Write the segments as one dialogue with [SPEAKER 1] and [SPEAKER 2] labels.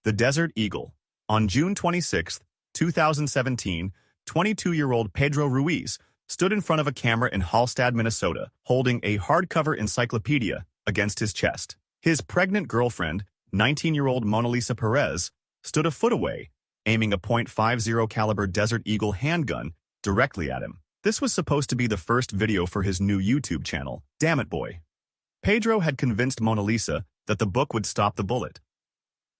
[SPEAKER 1] The Desert Eagle. On June 26, 2017, 22-year-old Pedro Ruiz stood in front of a camera in Hallstatt, Minnesota, holding a hardcover encyclopedia against his chest. His pregnant girlfriend, 19-year-old Mona Lisa Perez, stood a foot away, aiming a .50 caliber Desert Eagle handgun directly at him. This was supposed to be the first video for his new YouTube channel, Damn It Boy. Pedro had convinced Mona Lisa that the book would stop the bullet.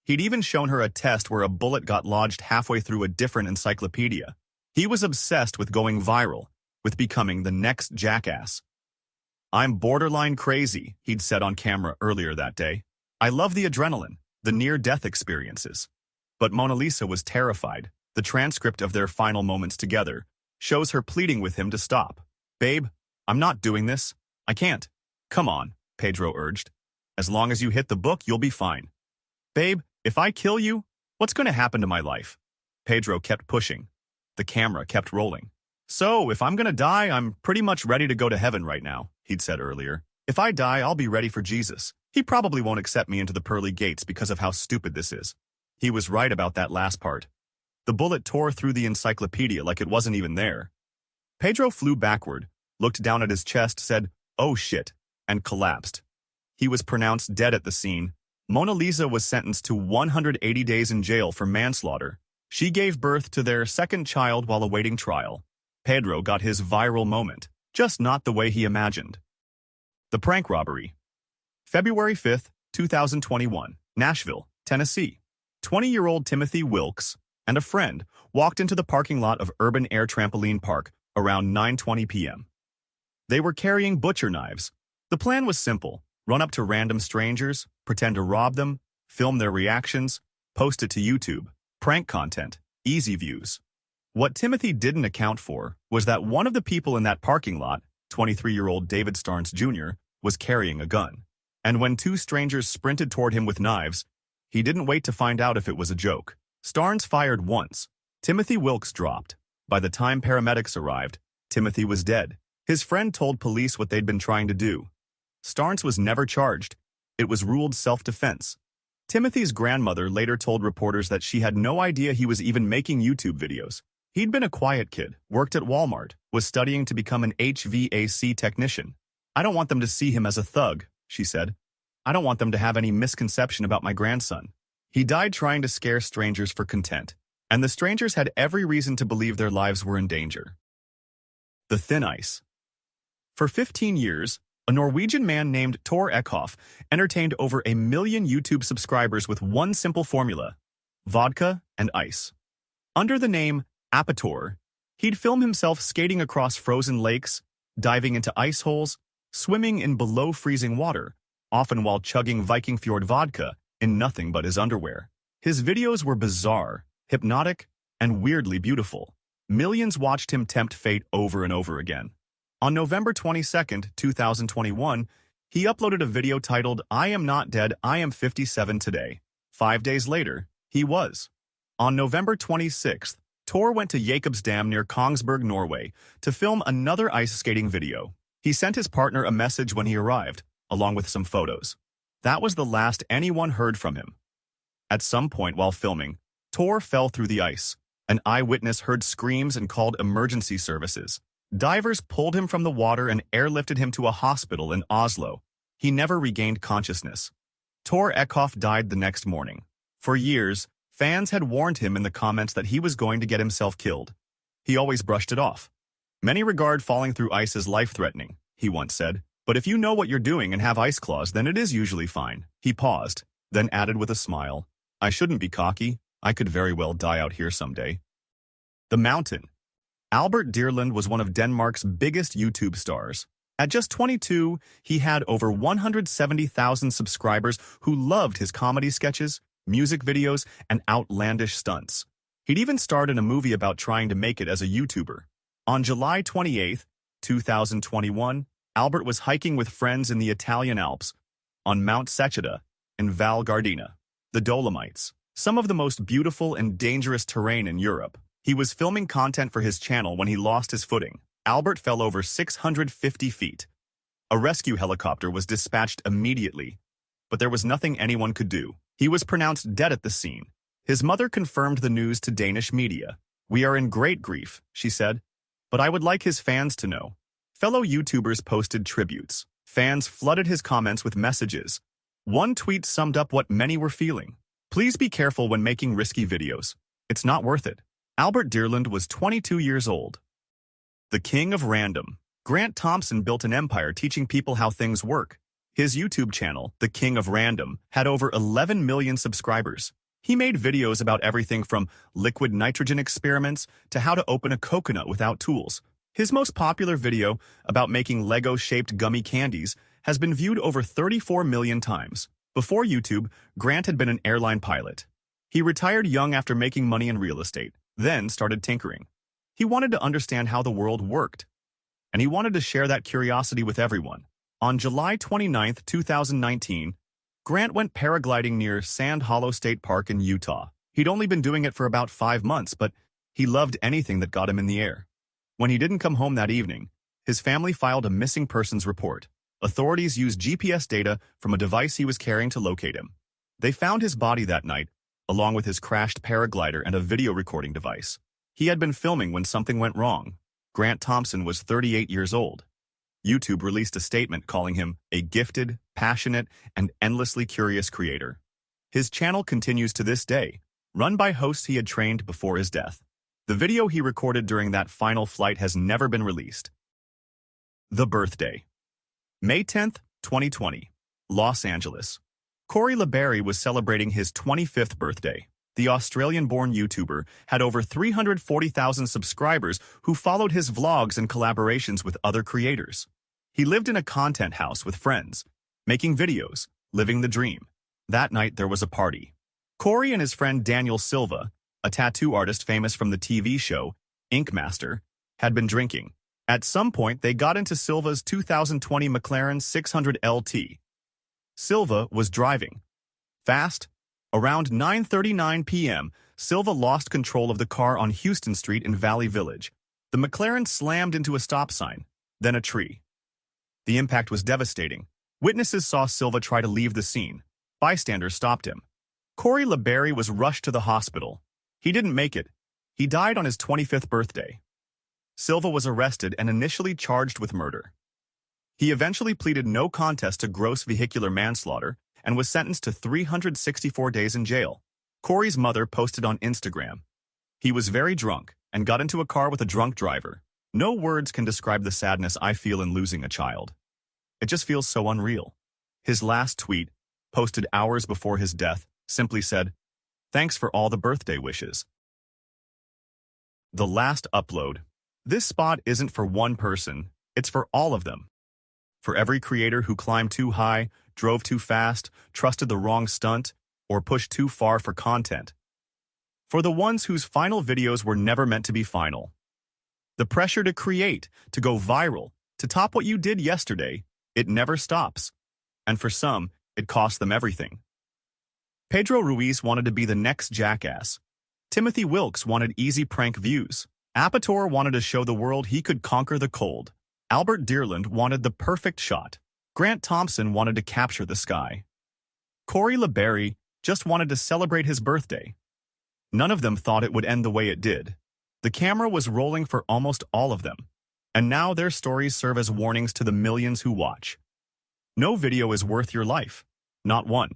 [SPEAKER 1] He'd even shown her a test where a bullet got lodged halfway through a different encyclopedia. He was obsessed with going viral, with becoming the next jackass. "I'm borderline crazy," he'd said on camera earlier that day. "I love the adrenaline, the near-death experiences." But Mona Lisa was terrified. The transcript of their final moments together shows her pleading with him to stop. "Babe, I'm not doing this. I can't." "Come on," Pedro urged. "As long as you hit the book, you'll be fine." "Babe, if I kill you, what's going to happen to my life?" Pedro kept pushing. The camera kept rolling. "So, if I'm going to die, I'm pretty much ready to go to heaven right now," he'd said earlier. "If I die, I'll be ready for Jesus. He probably won't accept me into the pearly gates because of how stupid this is." He was right about that last part. The bullet tore through the encyclopedia like it wasn't even there. Pedro flew backward, looked down at his chest, said, "Oh shit," and collapsed. He was pronounced dead at the scene. Mona Lisa was sentenced to 180 days in jail for manslaughter. She gave birth to their second child while awaiting trial. Pedro got his viral moment, just not the way he imagined. The prank robbery. February 5, 2021, Nashville, Tennessee. 20-year-old Timothy Wilkes and a friend walked into the parking lot of Urban Air Trampoline Park around 9:20 p.m. They were carrying butcher knives. The plan was simple: run up to random strangers, pretend to rob them, film their reactions, post it to YouTube. Prank content, easy views. What Timothy didn't account for was that one of the people in that parking lot, 23-year-old David Starnes Jr., was carrying a gun. And when two strangers sprinted toward him with knives, he didn't wait to find out if it was a joke. Starnes fired once. Timothy Wilkes dropped. By the time paramedics arrived, Timothy was dead. His friend told police what they'd been trying to do. Starnes was never charged. It was ruled self-defense. Timothy's grandmother later told reporters that she had no idea he was even making YouTube videos. He'd been a quiet kid, worked at Walmart, was studying to become an HVAC technician. "I don't want them to see him as a thug," she said. "I don't want them to have any misconception about my grandson." He died trying to scare strangers for content, and the strangers had every reason to believe their lives were in danger. The thin ice. For 15 years, a Norwegian man named Tor Eckhoff entertained over 1 million YouTube subscribers with one simple formula: vodka and ice. Under the name Apator, he'd film himself skating across frozen lakes, diving into ice holes, swimming in below-freezing water, often while chugging Viking Fjord vodka in nothing but his underwear. His videos were bizarre, hypnotic, and weirdly beautiful. Millions watched him tempt fate over and over again. On November 22, 2021, he uploaded a video titled, "I am not dead, I am 57 today." 5 days later, he was. On November 26th, Tor went to Jakobsdam near Kongsberg, Norway, to film another ice skating video. He sent his partner a message when he arrived, along with some photos. That was the last anyone heard from him. At some point while filming, Tor fell through the ice. An eyewitness heard screams and called emergency services. Divers pulled him from the water and airlifted him to a hospital in Oslo. He never regained consciousness. Tor Eckhoff died the next morning. For years, fans had warned him in the comments that he was going to get himself killed. He always brushed it off. "Many regard falling through ice as life-threatening," he once said. "But if you know what you're doing and have ice claws, then it is usually fine." He paused, then added with a smile, "I shouldn't be cocky. I could very well die out here someday." The mountain. Albert Deerland was one of Denmark's biggest YouTube stars. At just 22, he had over 170,000 subscribers who loved his comedy sketches, music videos, and outlandish stunts. He'd even starred in a movie about trying to make it as a YouTuber. On July 28, 2021, Albert was hiking with friends in the Italian Alps, on Mount Secchida, in Val Gardena, the Dolomites, some of the most beautiful and dangerous terrain in Europe. He was filming content for his channel when he lost his footing. Albert fell over 650 feet. A rescue helicopter was dispatched immediately, but there was nothing anyone could do. He was pronounced dead at the scene. His mother confirmed the news to Danish media. "We are in great grief," she said, "but I would like his fans to know." Fellow YouTubers posted tributes. Fans flooded his comments with messages. One tweet summed up what many were feeling. "Please be careful when making risky videos. It's not worth it." Albert Dearland was 22 years old. The king of random. Grant Thompson built an empire teaching people how things work. His YouTube channel, The King of Random, had over 11 million subscribers. He made videos about everything from liquid nitrogen experiments to how to open a coconut without tools. His most popular video, about making Lego-shaped gummy candies, has been viewed over 34 million times. Before YouTube, Grant had been an airline pilot. He retired young after making money in real estate, then started tinkering. He wanted to understand how the world worked, and he wanted to share that curiosity with everyone. On July 29, 2019, Grant went paragliding near Sand Hollow State Park in Utah. He'd only been doing it for about 5 months, but he loved anything that got him in the air. When he didn't come home that evening, his family filed a missing persons report. Authorities used GPS data from a device he was carrying to locate him. They found his body that night, along with his crashed paraglider and a video recording device. He had been filming when something went wrong. Grant Thompson was 38 years old. YouTube released a statement calling him a gifted, passionate, and endlessly curious creator. His channel continues to this day, run by hosts he had trained before his death. The video he recorded during that final flight has never been released. The birthday. May 10, 2020, Los Angeles. Corey LeBerry was celebrating his 25th birthday. The Australian-born YouTuber had over 340,000 subscribers who followed his vlogs and collaborations with other creators. He lived in a content house with friends, making videos, living the dream. That night there was a party. Corey and his friend Daniel Silva, a tattoo artist famous from the TV show Ink Master, had been drinking. At some point, they got into Silva's 2020 McLaren 600 LT. Silva was driving fast. Around 9:39 p.m., Silva lost control of the car on Houston Street in Valley Village. The McLaren slammed into a stop sign, then a tree. The impact was devastating. Witnesses saw Silva try to leave the scene. Bystanders stopped him. Corey LeBerry was rushed to the hospital. He didn't make it. He died on his 25th birthday. Silva was arrested and initially charged with murder. He eventually pleaded no contest to gross vehicular manslaughter and was sentenced to 364 days in jail. Corey's mother posted on Instagram, "He was very drunk and got into a car with a drunk driver. No words can describe the sadness I feel in losing a child. It just feels so unreal." His last tweet, posted hours before his death, simply said, "Thanks for all the birthday wishes." The last upload. This spot isn't for one person, it's for all of them. For every creator who climbed too high, drove too fast, trusted the wrong stunt, or pushed too far for content. For the ones whose final videos were never meant to be final. The pressure to create, to go viral, to top what you did yesterday, it never stops. And for some, it cost them everything. Pedro Ruiz wanted to be the next jackass. Timothy Wilkes wanted easy prank views. Apator wanted to show the world he could conquer the cold. Albert Dearland wanted the perfect shot. Grant Thompson wanted to capture the sky. Corey LeBerry just wanted to celebrate his birthday. None of them thought it would end the way it did. The camera was rolling for almost all of them, and now their stories serve as warnings to the millions who watch. No video is worth your life. Not one.